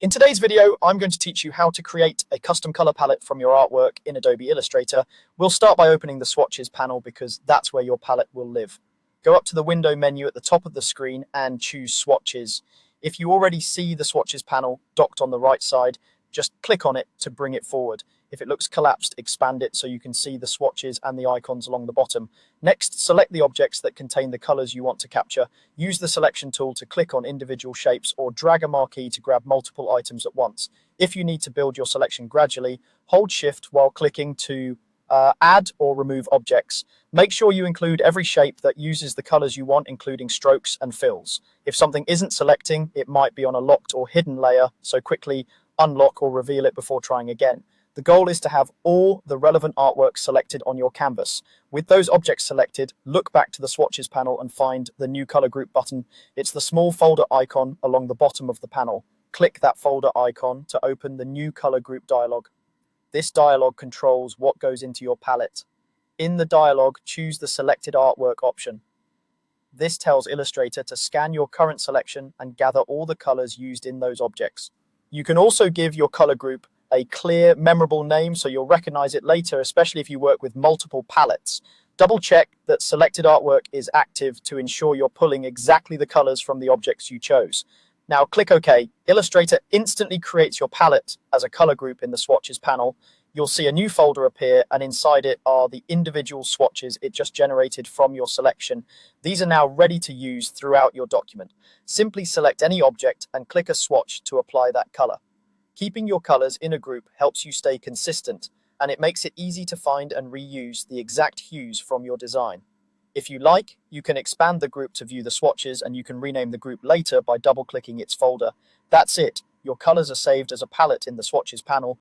In today's video, I'm going to teach you how to create a custom color palette from your artwork in Adobe Illustrator. We'll start by opening the swatches panel because that's where your palette will live. Go up to the window menu at the top of the screen and choose swatches. If you already see the swatches panel docked on the right side, just click on it to bring it forward. If it looks collapsed, expand it so you can see the swatches and the icons along the bottom. Next, select the objects that contain the colors you want to capture. Use the selection tool to click on individual shapes or drag a marquee to grab multiple items at once. If you need to build your selection gradually, hold Shift while clicking to add or remove objects. Make sure you include every shape that uses the colors you want, including strokes and fills. If something isn't selecting, it might be on a locked or hidden layer, so quickly unlock or reveal it before trying again. The goal is to have all the relevant artwork selected on your canvas. With those objects selected, look back to the swatches panel and find the new color group button. It's the small folder icon along the bottom of the panel. Click that folder icon to open the new color group dialog. This dialog controls what goes into your palette. In the dialog, choose the selected artwork option. This tells Illustrator to scan your current selection and gather all the colors used in those objects. You can also give your color group a clear, memorable name so you'll recognize it later, especially if you work with multiple palettes. Double check that selected artwork is active to ensure you're pulling exactly the colors from the objects you chose. Now click OK. Illustrator instantly creates your palette as a color group in the swatches panel. You'll see a new folder appear, and inside it are the individual swatches it just generated from your selection. These are now ready to use throughout your document. Simply select any object and click a swatch to apply that color. Keeping your colors in a group helps you stay consistent, and it makes it easy to find and reuse the exact hues from your design. If you like, you can expand the group to view the swatches, and you can rename the group later by double-clicking its folder. That's it. Your colors are saved as a palette in the swatches panel,